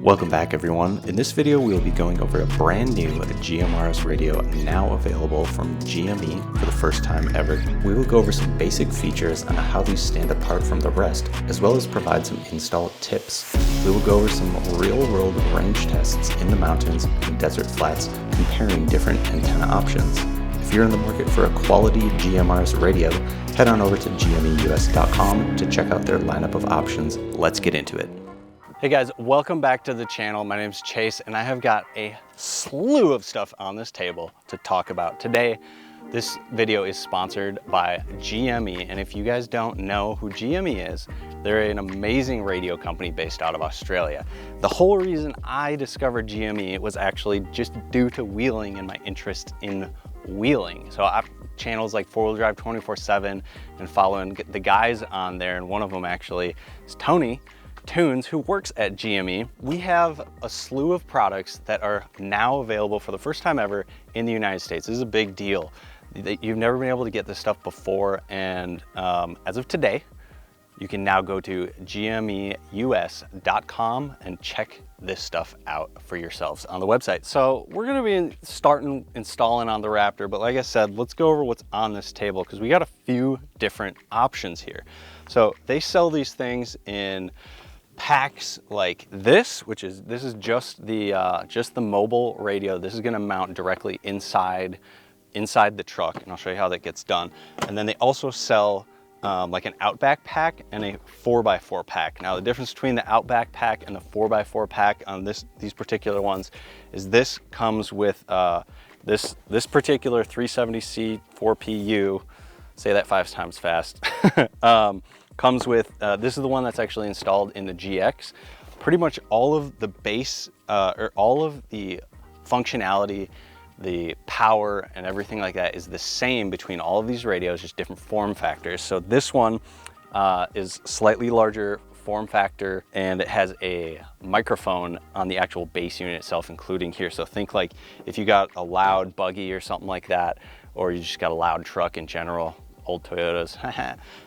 Welcome back everyone. In this video we will be going over a brand new GMRS radio now available from GME for the first time ever. We will go over some basic features on how these stand apart from the rest, as well as provide some install tips. We will go over some real-world range tests in the mountains and desert flats comparing different antenna options. If you're in the market for a quality GMRS radio, head on over to gmeus.com to check out their lineup of options. Let's get into it. Hey guys, welcome back to the channel. My name's Chase and I have got a slew of stuff on this table to talk about today. This video is sponsored by GME, and if you guys don't know who GME is, they're an amazing radio company based out of Australia. The whole reason I discovered GME was actually just due to wheeling and my interest in wheeling. So I've channels like 4-wheel drive 24/7 and following the guys on there, and one of them actually is Tony Tunes, who works at GME. We have a slew of products that are now available for the first time ever in the United States. This is a big deal. You've never been able to get this stuff before, and as of today, you can now go to gmeus.com and check this stuff out for yourselves on the website. So we're gonna be starting installing on the Raptor, but like I said, let's go over what's on this table because we got a few different options here. So they sell these things in packs like this, this is just the mobile radio. This is going to mount directly inside the truck, and I'll show you how that gets done. And then they also sell like an outback pack and a 4x4 pack. Now the difference between the outback pack and the 4x4 pack on these particular ones is this comes with this particular 370C 4PU, say that 5 times fast, comes with, this is the one that's actually installed in the GX. Pretty much all of the base, or all of the functionality, the power and everything like that is the same between all of these radios, just different form factors. So this one is slightly larger form factor, and it has a microphone on the actual base unit itself, including here. So think like if you got a loud buggy or something like that, or you just got a loud truck in general, old Toyotas,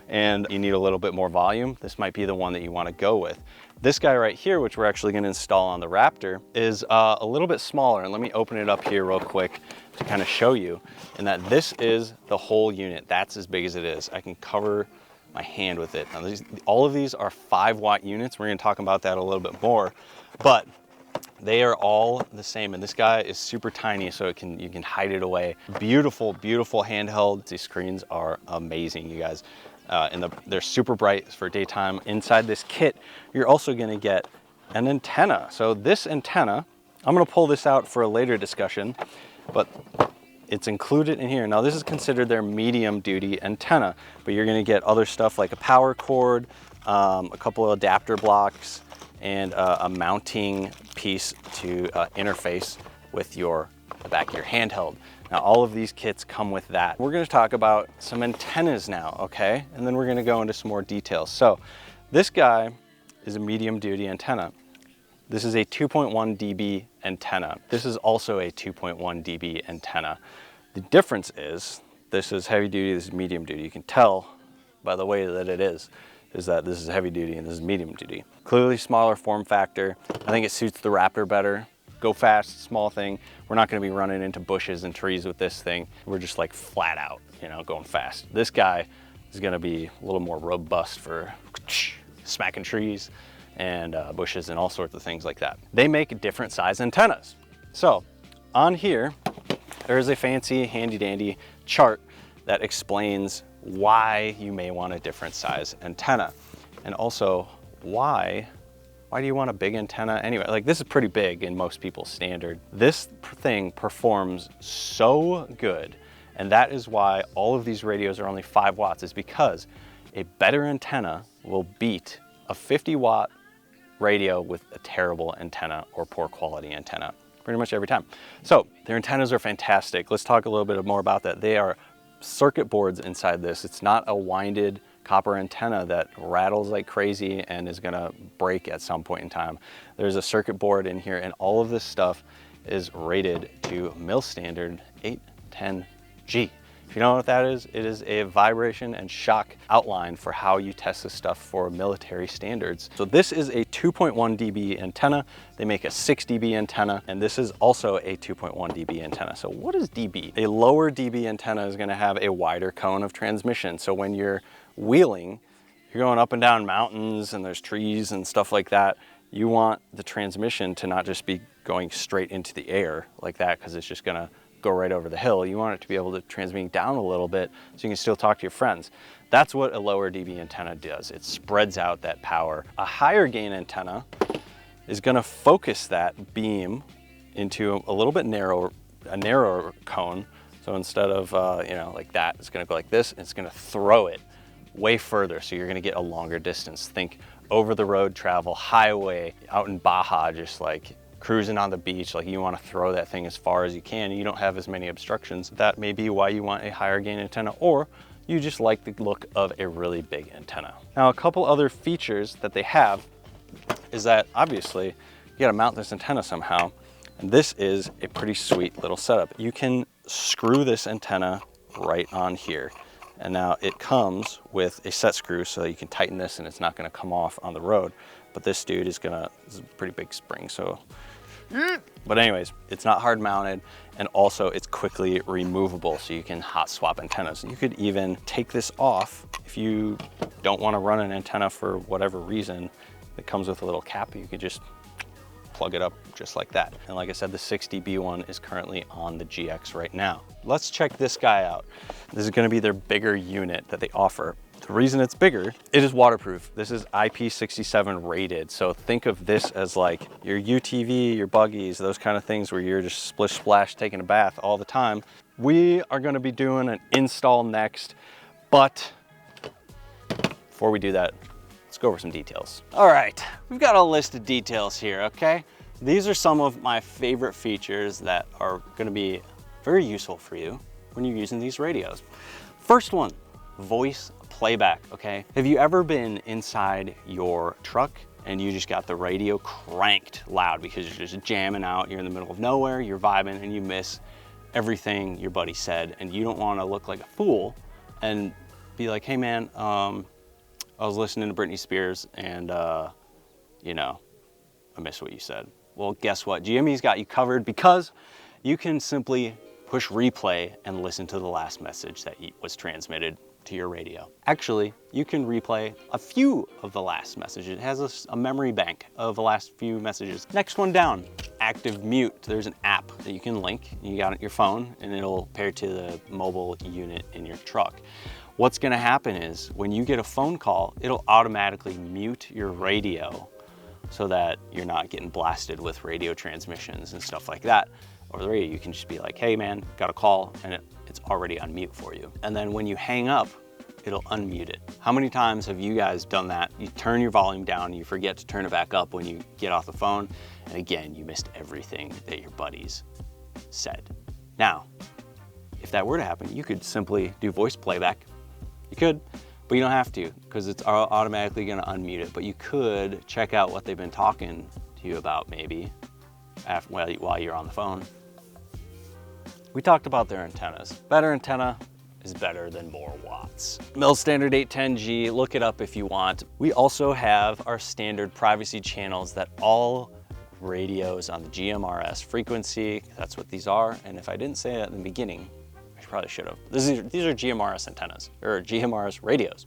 and you need a little bit more volume, this might be the one that you want to go with. This guy right here, which we're actually going to install on the Raptor, is a little bit smaller, and let me open it up here real quick to kind of show you, and that this is the whole unit. That's as big as it is. I can cover my hand with it. Now all of these are 5-watt units. We're going to talk about that a little bit more, but they are all the same, and this guy is super tiny, so you can hide it away. Beautiful, beautiful handheld. These screens are amazing, you guys. They're super bright for daytime. Inside this kit, you're also gonna get an antenna. So this antenna, I'm gonna pull this out for a later discussion, but it's included in here. Now this is considered their medium duty antenna, but you're gonna get other stuff like a power cord, a couple of adapter blocks, and a mounting piece to interface with the back of your handheld. Now all of these kits come with that. We're going to talk about some antennas now, okay? And then we're going to go into some more details. So this guy is a medium duty antenna. This is a 2.1 dB antenna. This is also a 2.1 dB antenna. The difference is this is heavy duty, this is medium duty. You can tell by the way that it is that this is heavy duty and this is medium duty. Clearly smaller form factor. I think it suits the Raptor better. Go fast, small thing. We're not gonna be running into bushes and trees with this thing. We're just like flat out, going fast. This guy is gonna be a little more robust for smacking trees and bushes and all sorts of things like that. They make different size antennas. So on here, there is a fancy handy dandy chart that explains why you may want a different size antenna, and also why do you want a big antenna anyway? Like this is pretty big in most people's standard. This thing performs so good, and that is why all of these radios are only 5 watts, is because a better antenna will beat a 50-watt radio with a terrible antenna or poor quality antenna pretty much every time. So their antennas are fantastic. Let's talk a little bit more about that. They are circuit boards inside this. It's not a winded copper antenna that rattles like crazy and is gonna break at some point in time. There's a circuit board in here, and all of this stuff is rated to mil standard 810G. If you don't know what that is, it is a vibration and shock outline for how you test this stuff for military standards. So this is a 2.1 dB antenna. They make a 6 dB antenna, and this is also a 2.1 dB antenna. So what is dB? A lower dB antenna is gonna have a wider cone of transmission. So when you're wheeling, you're going up and down mountains and there's trees and stuff like that, you want the transmission to not just be going straight into the air like that, because it's just gonna go right over the hill. You want it to be able to transmit down a little bit so you can still talk to your friends. That's what a lower dB antenna does. It spreads out that power. A higher gain antenna is gonna focus that beam into a little bit narrower cone. So instead of, like that, it's gonna go like this, and it's gonna throw it way further. So you're gonna get a longer distance. Think over the road travel, highway, out in Baja, just like cruising on the beach, like you want to throw that thing as far as you can, and you don't have as many obstructions. That may be why you want a higher gain antenna, or you just like the look of a really big antenna. Now, a couple other features that they have is that obviously you got to mount this antenna somehow, and this is a pretty sweet little setup. You can screw this antenna right on here, and now it comes with a set screw so you can tighten this and it's not going to come off on the road. But this dude is this is a pretty big spring, so. But anyways, it's not hard mounted, and also it's quickly removable, so you can hot swap antennas. You could even take this off if you don't want to run an antenna for whatever reason. It comes with a little cap. You could just plug it up just like that. And like I said, the 6 dB one is currently on the GX right now. Let's check this guy out. This is going to be their bigger unit that they offer. The reason it's bigger, it is waterproof. This is IP67 rated. So think of this as like your UTV, your buggies, those kind of things where you're just splish splash taking a bath all the time. We are going to be doing an install next, but before we do that, let's go over some details. All right, we've got a list of details here, okay? These are some of my favorite features that are going to be very useful for you when you're using these radios. First one, voice playback, okay? Have you ever been inside your truck and you just got the radio cranked loud because you're just jamming out, you're in the middle of nowhere, you're vibing, and you miss everything your buddy said, and you don't want to look like a fool and be like, hey man, I was listening to Britney Spears and I missed what you said. Well, guess what? GME's got you covered, because you can simply push replay and listen to the last message that was transmitted to your radio. Actually, you can replay a few of the last messages. It has a memory bank of the last few messages. Next one down, active mute. There's an app that you can link. You got it on your phone, and it'll pair to the mobile unit in your truck. What's gonna happen is when you get a phone call, it'll automatically mute your radio so that you're not getting blasted with radio transmissions and stuff like that. Over the radio, you can just be like, hey man, got a call, and it's already on mute for you. And then when you hang up, it'll unmute it. How many times have you guys done that? You turn your volume down, you forget to turn it back up when you get off the phone, and again, you missed everything that your buddies said. Now, if that were to happen, you could simply do voice playback. You could, but you don't have to, because it's automatically gonna unmute it. But you could check out what they've been talking to you about maybe while you're on the phone. We talked about their antennas. Better antenna is better than more watts. Mil standard 810G, look it up if you want. We also have our standard privacy channels that all radios on the GMRS frequency, that's what these are. And if I didn't say that in the beginning, I probably should have. These are GMRS antennas, or GMRS radios.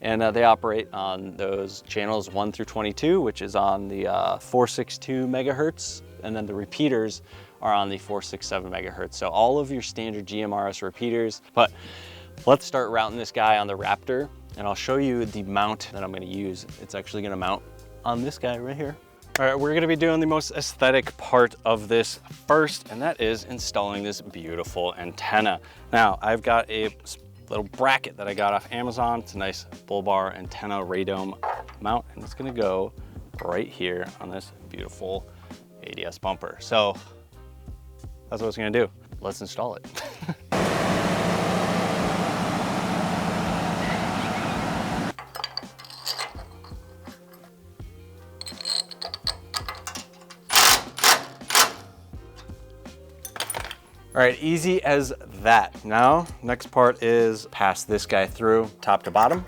And they operate on those channels 1 through 22, which is on the 462 megahertz. And then the repeaters are on the 467 megahertz. So all of your standard GMRS repeaters. But let's start routing this guy on the Raptor, and I'll show you the mount that I'm gonna use. It's actually gonna mount on this guy right here. All right, we're gonna be doing the most aesthetic part of this first, and that is installing this beautiful antenna. Now, I've got a little bracket that I got off Amazon. It's a nice bull bar antenna radome mount, and it's gonna go right here on this beautiful ADS bumper. So that's what it's gonna do. Let's install it. All right, easy as that. Now, next part is pass this guy through top to bottom.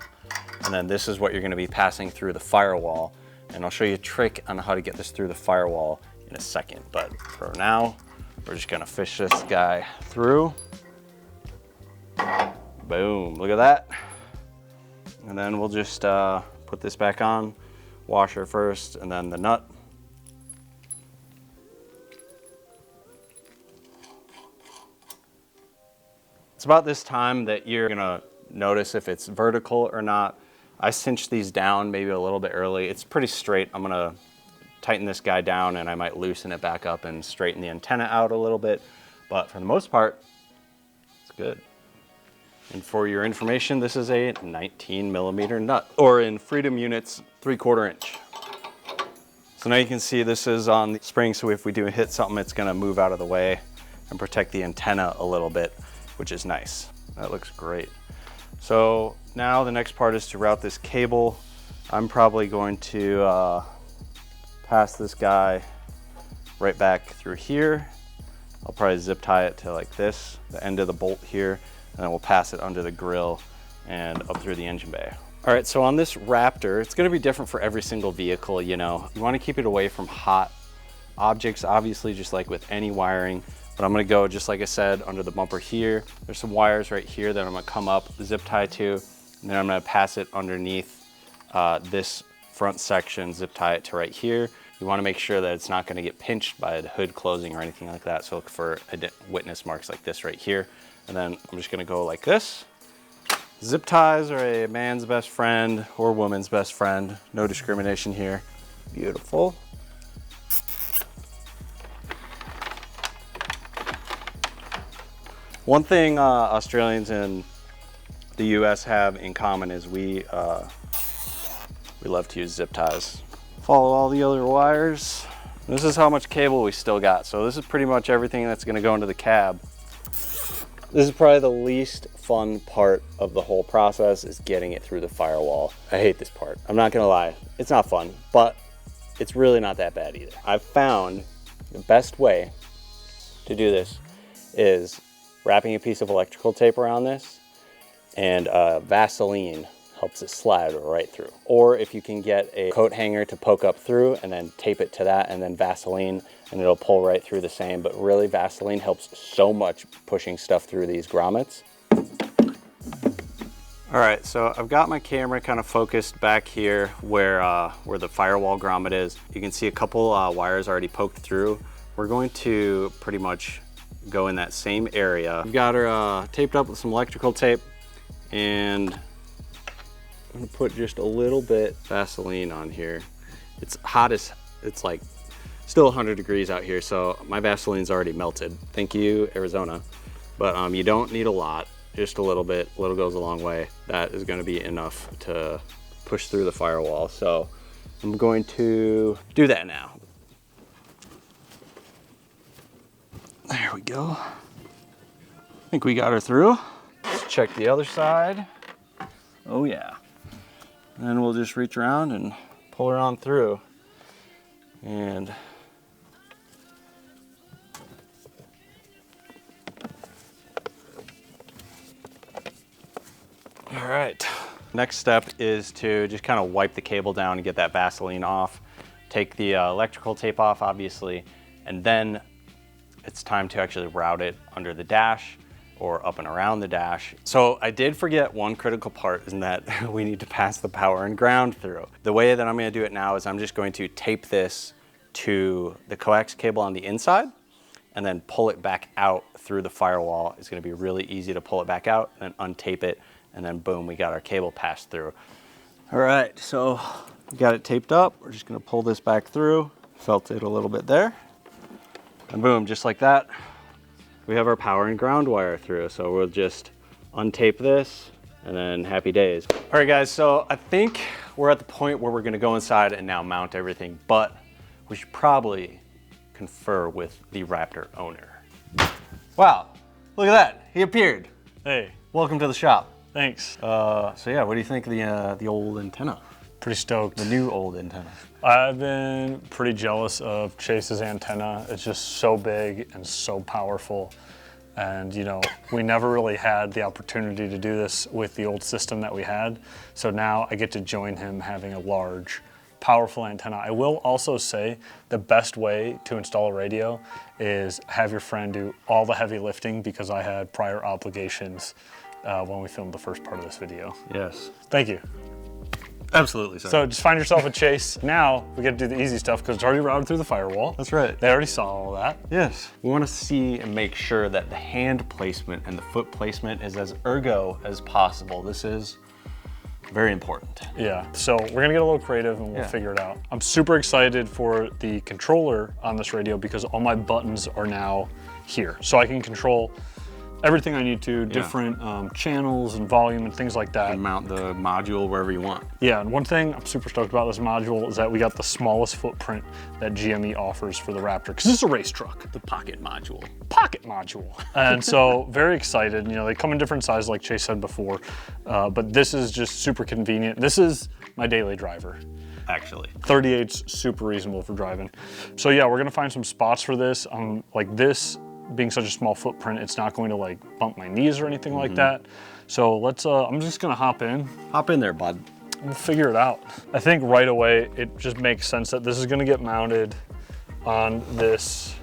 And then this is what you're gonna be passing through the firewall. And I'll show you a trick on how to get this through the firewall in a second. But for now, we're just gonna fish this guy through. Boom, look at that. And then we'll just put this back on, washer first, and then the nut. It's about this time that you're gonna notice if it's vertical or not. I cinched these down maybe a little bit early. It's pretty straight. I'm gonna tighten this guy down and I might loosen it back up and straighten the antenna out a little bit. But for the most part, it's good. And for your information, this is a 19mm nut, or in freedom units, 3/4 inch. So now you can see this is on the spring, so if we do hit something, it's gonna move out of the way and protect the antenna a little bit, which is nice. That looks great. So now the next part is to route this cable. I'm probably going to pass this guy right back through here. I'll probably zip tie it to like this, the end of the bolt here, and then we'll pass it under the grill and up through the engine bay. All right, so on this Raptor, it's gonna be different for every single vehicle, you know. You wanna keep it away from hot objects, obviously, just like with any wiring. But I'm gonna go, just like I said, under the bumper here. There's some wires right here that I'm gonna come up, zip tie to, and then I'm gonna pass it underneath this front section, zip tie it to right here. You wanna make sure that it's not gonna get pinched by the hood closing or anything like that. So look for witness marks like this right here. And then I'm just gonna go like this. Zip ties are a man's best friend or woman's best friend. No discrimination here. Beautiful. One thing Australians and the US have in common is we love to use zip ties. Follow all the other wires. This is how much cable we still got. So this is pretty much everything that's gonna go into the cab. This is probably the least fun part of the whole process, is getting it through the firewall. I hate this part. I'm not gonna lie, it's not fun, but it's really not that bad either. I've found the best way to do this is wrapping a piece of electrical tape around this, and Vaseline helps it slide right through. Or if you can get a coat hanger to poke up through and then tape it to that, and then Vaseline, and it'll pull right through the same. But really, Vaseline helps so much pushing stuff through these grommets. All right, so I've got my camera kind of focused back here where the firewall grommet is. You can see a couple wires already poked through. We're going to pretty much go in that same area. We've got her taped up with some electrical tape, and I'm gonna put just a little bit Vaseline on here. It's hot as, it's like still 100 degrees out here, so my Vaseline's already melted. Thank you, Arizona. But you don't need a lot, just a little bit. A little goes a long way. That is gonna be enough to push through the firewall. So I'm going to do that now. There we go. I think we got her through. Let's check the other side. Oh yeah. And then we'll just reach around and pull her on through. And all right. Next step is to just kind of wipe the cable down and get that Vaseline off. Take the electrical tape off, obviously, and then it's time to actually route it under the dash or up and around the dash. So I did forget one critical part, in that we need to pass the power and ground through. The way that I'm gonna do it now is I'm just going to tape this to the coax cable on the inside and then pull it back out through the firewall. It's gonna be really easy to pull it back out and then untape it, and then boom, we got our cable passed through. All right, so we got it taped up. We're just gonna pull this back through. Felt it a little bit there. And boom, just like that, we have our power and ground wire through. So we'll just untape this and then happy days. All right guys, so I think we're at the point where we're gonna go inside and now mount everything, but we should probably confer with the Raptor owner. Wow, look at that, he appeared. Hey, Welcome to the shop. thanks. So yeah, what do you think of the old antenna? Pretty stoked. The new old antenna. I've been pretty jealous of Chase's antenna. It's just so big and so powerful. And you know, we never really had the opportunity to do this with the old system that we had. So now I get to join him having a large, powerful antenna. I will also say the best way to install a radio is have your friend do all the heavy lifting, because I had prior obligations when we filmed the first part of this video. Yes. Thank you. Absolutely. So just find yourself a Chase. Now we get to do the easy stuff because it's already routed through the firewall. That's right. They already saw all that. Yes. We want to see and make sure that the hand placement and the foot placement is as ergo as possible. This is very important. Yeah, so we're gonna get a little creative and we'll figure it out. I'm super excited for the controller on this radio because all my buttons are now here. So I can control everything I need to, different channels and volume and things like that. And mount the module wherever you want. Yeah, and one thing I'm super stoked about this module is that we got the smallest footprint that GME offers for the Raptor, because this is a race truck. The pocket module. Pocket module. And so very excited. You know, they come in different sizes like Chase said before, but this is just super convenient. This is my daily driver. Actually. 38's super reasonable for driving. So yeah, we're gonna find some spots for this. Like this, being such a small footprint, it's not going to like bump my knees or anything like that. So let's, I'm just gonna hop in. Hop in there, bud. We'll figure it out. I think right away, it just makes sense that this is gonna get mounted on this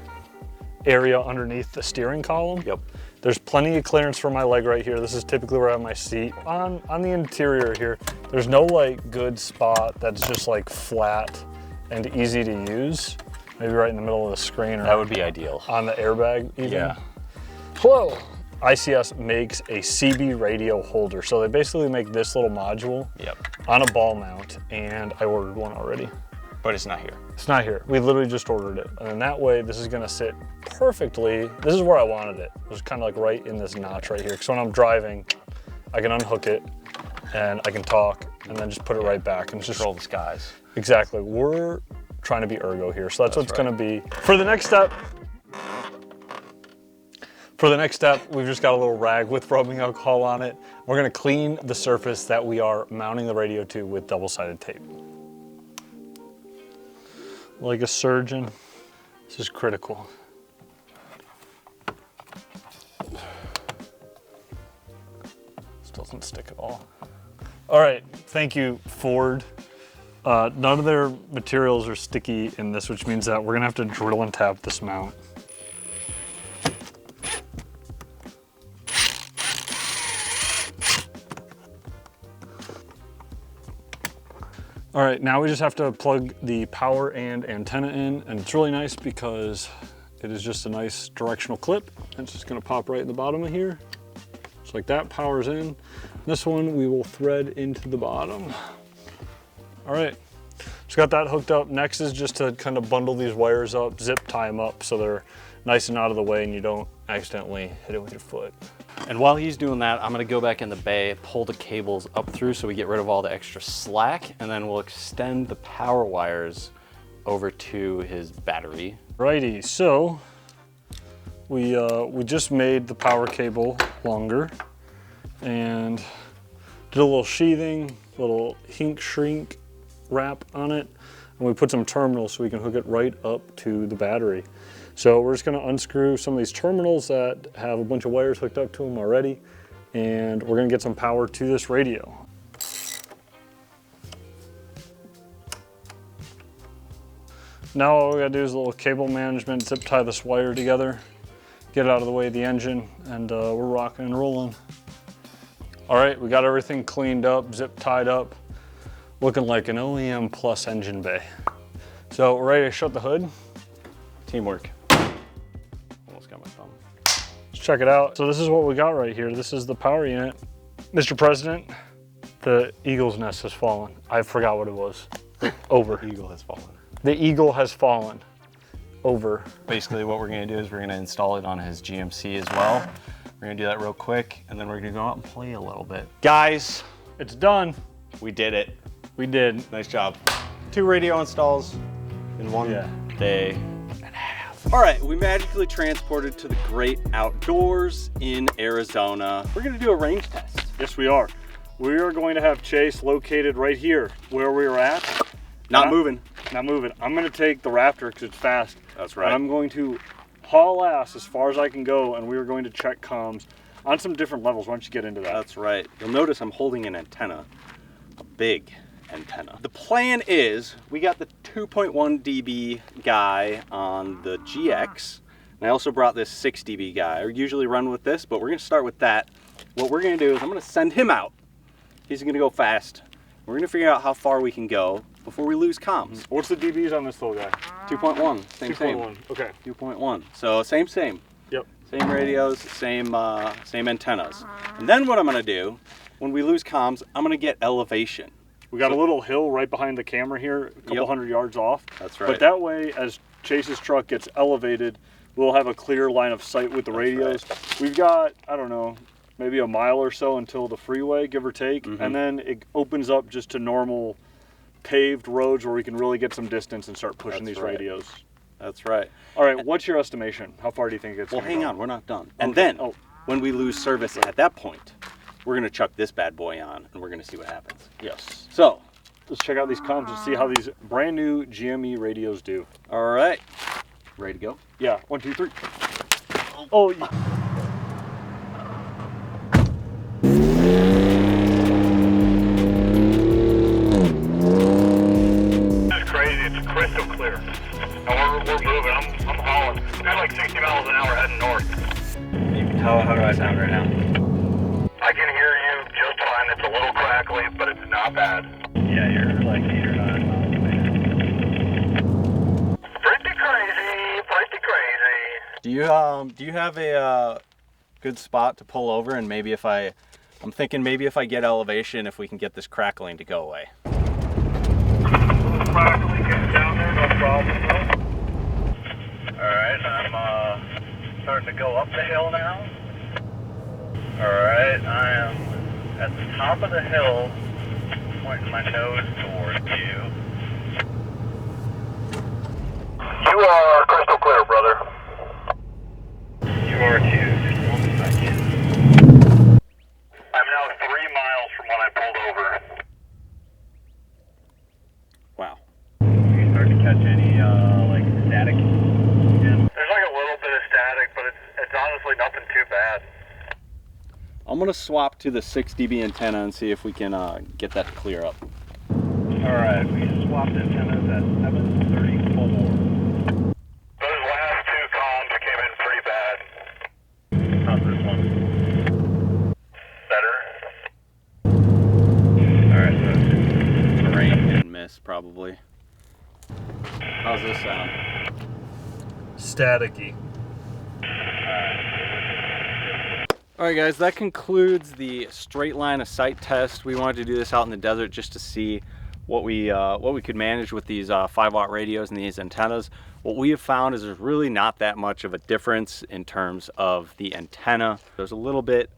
area underneath the steering column. Yep. There's plenty of clearance for my leg right here. This is typically where I have my seat. On the interior here, there's no like good spot that's just like flat and easy to use. Maybe right in the middle of the screen, or that would be ideal. On the airbag even. Yeah. Whoa! ICS makes a CB radio holder. So they basically make this little module on a ball mount, and I ordered one already. But it's not here. It's not here. We literally just ordered it. And that way, this is gonna sit perfectly. This is where I wanted it. It was kind of like right in this notch right here. So when I'm driving, I can unhook it and I can talk and then just put it right back. And it's just control the skies. Exactly. We're trying to be ergo here. So that's what it's gonna be. For the next step, we've just got a little rag with rubbing alcohol on it. We're gonna clean the surface that we are mounting the radio to with double-sided tape. Like a surgeon, this is critical. This doesn't stick at all. All right, thank you, Ford. None of their materials are sticky in this, which means that we're gonna have to drill and tap this mount. All right, now we just have to plug the power and antenna in, and it's really nice because it is just a nice directional clip. It's just gonna pop right in the bottom of here. Just like that, power's in. This one we will thread into the bottom. All right, just got that hooked up. Next is just to kind of bundle these wires up, zip tie them up so they're nice and out of the way and you don't accidentally hit it with your foot. And while he's doing that, I'm gonna go back in the bay, pull the cables up through so we get rid of all the extra slack, and then we'll extend the power wires over to his battery. Righty, so we just made the power cable longer and did a little sheathing, little hink shrink wrap on it, and we put some terminals so we can hook it right up to the battery. So we're just gonna unscrew some of these terminals that have a bunch of wires hooked up to them already, and we're gonna get some power to this radio. Now all we gotta do is a little cable management, zip tie this wire together, get it out of the way of the engine, and we're rocking and rolling. All right, we got everything cleaned up, zip tied up, looking like an OEM plus engine bay. So we're ready to shut the hood. Teamwork. Almost got my thumb. Let's check it out. So this is what we got right here. This is the power unit. Mr. President, the eagle's nest has fallen. I forgot what it was. Over. The eagle has fallen. The eagle has fallen. Over. Basically what we're gonna do is we're gonna install it on his GMC as well. We're gonna do that real quick, and then we're gonna go out and play a little bit. Guys, it's done. We did it. We did. Nice job. 2 radio installs in one day and a half. All right, we magically transported to the great outdoors in Arizona. We're gonna do a range test. Yes, we are. We are going to have Chase located right here where we were at. Not moving. Not moving. I'm gonna take the Raptor because it's fast. That's right. And I'm going to haul ass as far as I can go, and we are going to check comms on some different levels. Why don't you get into that? That's right. You'll notice I'm holding an antenna, a big antenna. The plan is we got the 2.1 dB guy on the GX, and I also brought this 6 dB guy. I usually run with this, but we're gonna start with that. What we're gonna do is I'm gonna send him out. He's gonna go fast. We're gonna figure out how far we can go before we lose comms. What's the dBs on this little guy? 2.1, same. 2.1, okay. 2.1, so same. Yep. Same radios, same antennas. And then what I'm gonna do, when we lose comms, I'm gonna get elevation. We got a little hill right behind the camera here, a couple hundred yards off. That's right. But that way, as Chase's truck gets elevated, we'll have a clear line of sight with the radios. Right. We've got, I don't know, maybe a mile or so until the freeway, give or take. And then it opens up just to normal paved roads where we can really get some distance and start pushing these radios. That's right. All right, what's your estimation? How far do you think it's going to go? Well, hang on, we're not done. And then, when we lose service at that point, we're gonna chuck this bad boy on and we're gonna see what happens. Yes. So, let's check out these comms and see how these brand new GME radios do. all right. Ready to go? Yeah, 1, 2, 3. Oh, yeah. It's crazy. It's crystal clear. And we're moving. I'm hauling. We're like 60 miles an hour heading north. How do I sound right now? I can hear you just fine. It's a little crackly, but it's not bad. Yeah, you're like 8 or 9 miles away now. Pretty crazy. Pretty crazy. Do you have a good spot to pull over, and maybe if I'm thinking maybe if I get elevation, if we can get this crackling to go away. Crackly, get down there, no problem. Alright, I'm starting to go up the hill now. Alright, I am at the top of the hill, pointing my nose towards you. You are crystal clear, brother. You are too. I'm now 3 miles from when I pulled over. Wow. You start to catch any like static? Yeah. There's like a little bit of static, but it's honestly nothing too bad. I'm gonna swap to the 6 dB antenna and see if we can get that to clear up. Alright, we swapped antennas at 734. Those last 2 comms came in pretty bad. How's this one? Better? Alright, so terrain hit and miss probably. How's this sound? Staticky. Alright guys, that concludes the straight line of sight test. We wanted to do this out in the desert just to see what we could manage with these 5-watt radios and these antennas. What we have found is there's really not that much of a difference in terms of the antenna. There's a little bit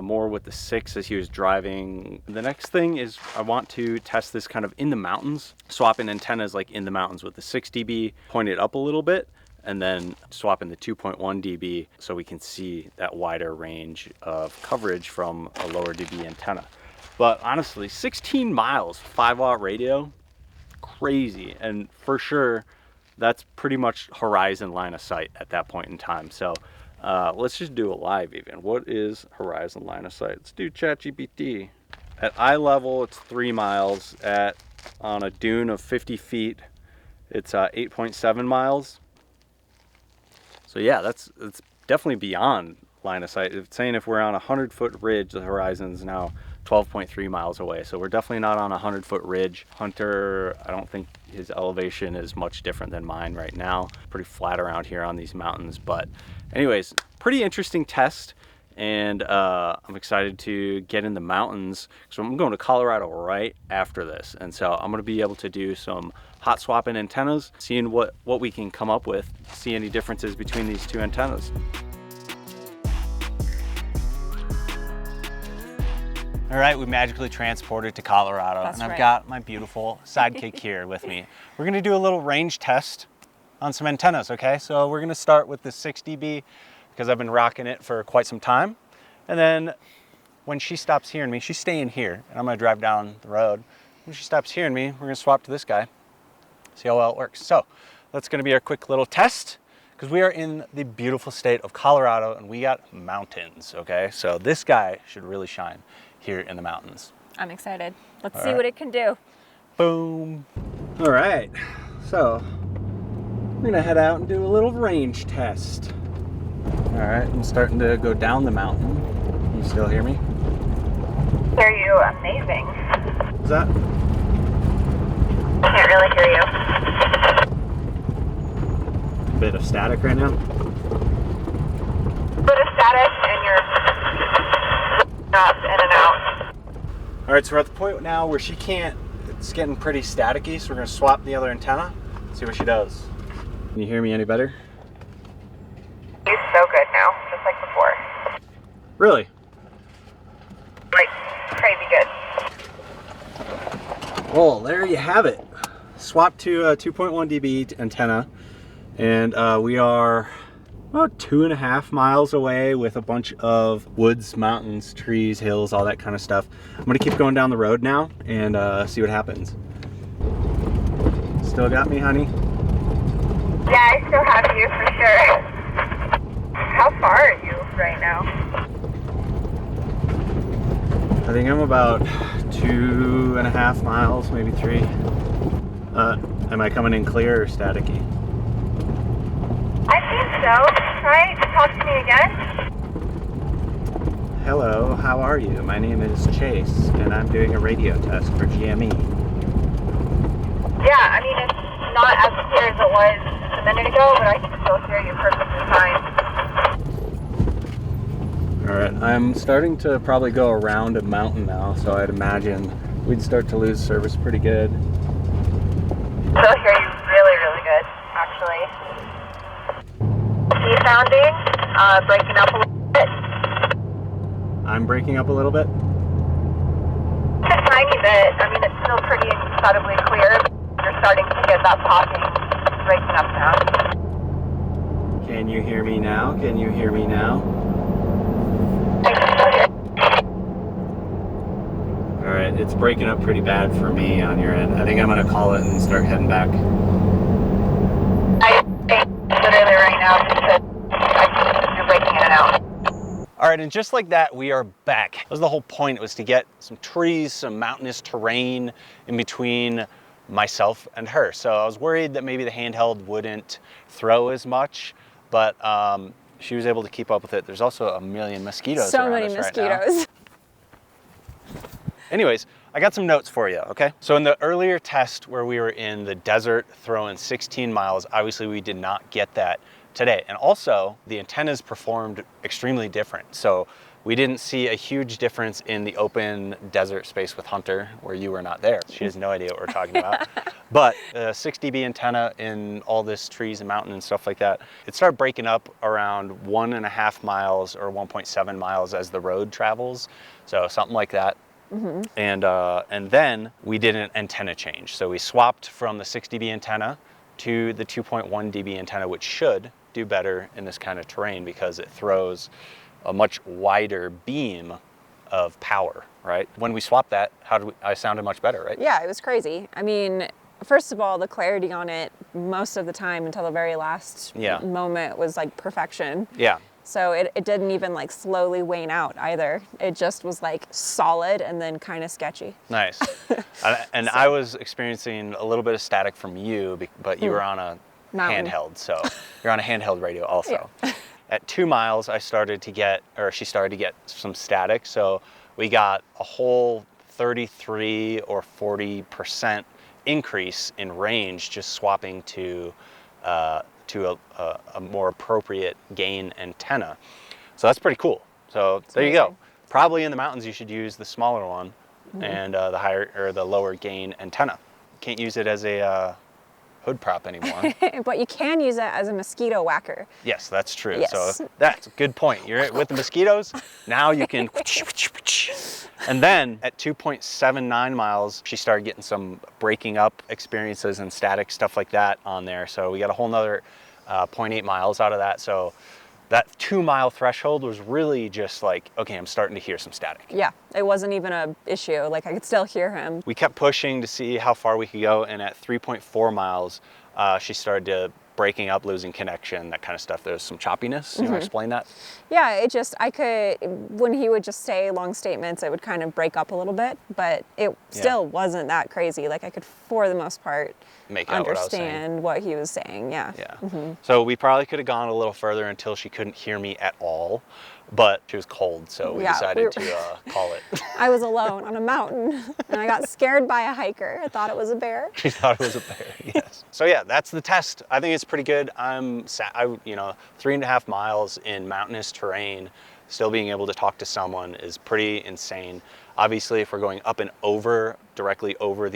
more with the 6 as he was driving. The next thing is I want to test this kind of in the mountains, swapping antennas like in the mountains with the 6 dB, point it up a little bit, and then swapping the 2.1 dB so we can see that wider range of coverage from a lower dB antenna. But honestly, 16 miles, 5-watt radio, crazy. And for sure, that's pretty much horizon line of sight at that point in time. So let's just do a live even. What is horizon line of sight? Let's do ChatGPT. At eye level, it's 3 miles. On a dune of 50 feet, it's 8.7 miles. So yeah, it's definitely beyond line of sight. It's saying if we're on a 100-foot ridge, the horizon's now 12.3 miles away. So we're definitely not on a 100-foot ridge. Hunter, I don't think his elevation is much different than mine right now. Pretty flat around here on these mountains. But anyways, pretty interesting test. And I'm excited to get in the mountains. So I'm going to Colorado right after this. And so I'm gonna be able to do some hot swapping antennas, seeing what we can come up with, see any differences between these 2 antennas. All right, we magically transported to Colorado. That's and I've right. got my beautiful sidekick here with me. We're gonna do a little range test on some antennas, okay? So we're gonna start with the 6 dB because I've been rocking it for quite some time. And then when she stops hearing me, she's staying here and I'm gonna drive down the road. When she stops hearing me, we're gonna swap to this guy, see how well it works. So that's gonna be our quick little test. because we are in the beautiful state of Colorado and we got mountains, okay? So this guy should really shine here in the mountains. I'm excited. Let's see what it can do. Boom. All right, so I'm gonna head out and do a little range test. All right, I'm starting to go down the mountain. Can you still hear me? Hear you amazing. Is that? I can't really hear you. A bit of static right now? Bit of static and you're up in and out. All right, so we're at the point now where she can't, it's getting pretty staticky, so we're gonna swap the other antenna, see what she does. Can you hear me any better? You're so good now, just like before. Really? Like, crazy good. Well, there you have it. Swap to a 2.1 dB antenna, and we are about 2.5 miles away with a bunch of woods, mountains, trees, hills, all that kind of stuff. I'm gonna keep going down the road now and see what happens. Still got me, honey? Yeah, I still have you for sure. How far are you right now? I think I'm about 2.5 miles, maybe 3. Am I coming in clear or staticky? I think so. Right? Talk to me again. Hello, how are you? My name is Chase, and I'm doing a radio test for GME. Yeah, I mean, it's not as clear as it was a minute ago, but I can still hear you perfectly fine. All right, I'm starting to probably go around a mountain now, so I'd imagine we'd start to lose service pretty good. Still hear you really, really good, actually. Key sounding, breaking up a little bit. I'm breaking up a little bit? Just a tiny bit. I mean, it's still pretty incredibly clear. You're starting to get that popping, breaking up sound. Can you hear me now? Can you hear me now? I can still hear. All right, it's breaking up pretty bad for me on your end. I think I'm gonna call it and start heading back. I think literally right now because you're breaking in and out. All right, and just like that, we are back. That was the whole point. It was to get some trees, some mountainous terrain in between myself and her. So I was worried that maybe the handheld wouldn't throw as much, but she was able to keep up with it. There's also a million mosquitoes So around many us right mosquitoes. now. Anyways, I got some notes for you, okay? So in the earlier test where we were in the desert throwing 16 miles, obviously we did not get that today. And also the antennas performed extremely different. So we didn't see a huge difference in the open desert space with Hunter where you were not there. She has no idea what we're talking about. But the 6 dB antenna in all this trees and mountain and stuff like that, it started breaking up around 1.5 miles or 1.7 miles as the road travels. So something like that. Mm-hmm. And then we did an antenna change. So we swapped from the 6 dB antenna to the 2.1 dB antenna, which should do better in this kind of terrain because it throws a much wider beam of power, right? When we swapped that, I sounded much better, right? Yeah, it was crazy. I mean, first of all, the clarity on it most of the time until the very last moment was like perfection. Yeah. So it didn't even like slowly wane out either. It just was like solid and then kind of sketchy. Nice. And I was experiencing a little bit of static from you, but you were on a handheld, so you're on a handheld radio also. Yeah. At 2 miles, she started to get some static. So we got a whole 33 or 40% increase in range just swapping to a more appropriate gain antenna. So that's pretty cool. So that's there amazing. You go. Probably in the mountains you should use the smaller one and the higher or the lower gain antenna. Can't use it as a hood prop anymore. But you can use it as a mosquito whacker. Yes, that's true. Yes. So that's a good point. You're with the mosquitoes, now you can. And then at 2.79 miles, she started getting some breaking up experiences and static stuff like that on there. So we got a whole nother 0.8 miles out of that. So that 2 mile threshold was really just like, okay, I'm starting to hear some static. Yeah, it wasn't even an issue. Like I could still hear him. We kept pushing to see how far we could go. And at 3.4 miles, she started to breaking up, losing connection, that kind of stuff. There's some choppiness. You want to explain that? Yeah, it just, I could, when he would just say long statements, it would kind of break up a little bit, but it still wasn't that crazy. Like I could, for the most part, Make out understand what he was saying. Yeah. Yeah. So we probably could have gone a little further until she couldn't hear me at all, but she was cold, so we decided to call it. I was alone on a mountain, and I got scared by a hiker. I thought it was a bear. She thought it was a bear, yes. So yeah, that's the test. I think it's pretty good. You know, 3.5 miles in mountainous terrain, still being able to talk to someone is pretty insane. Obviously, if we're going up and over, directly over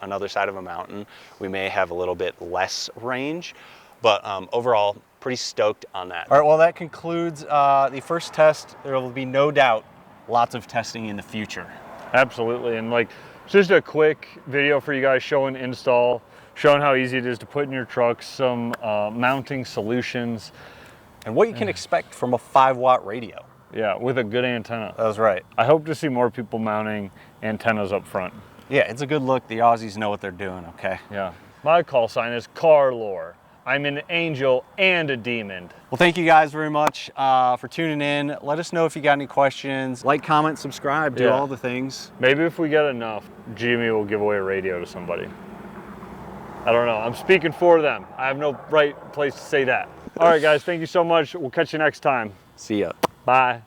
another side of a mountain, we may have a little bit less range, but overall, pretty stoked on that. All right, well, that concludes the first test. There will be no doubt lots of testing in the future. Absolutely, and like just a quick video for you guys showing install, showing how easy it is to put in your truck, some mounting solutions. And what you can expect from a 5-watt radio. Yeah, with a good antenna. That was right. I hope to see more people mounting antennas up front. Yeah, it's a good look. The Aussies know what they're doing, okay? Yeah. My call sign is Carlor. I'm an angel and a demon. Well, thank you guys very much for tuning in. Let us know if you got any questions. Like, comment, subscribe, do all the things. Maybe if we get enough, GME will give away a radio to somebody. I don't know. I'm speaking for them. I have no right place to say that. All right, guys, thank you so much. We'll catch you next time. See ya. Bye.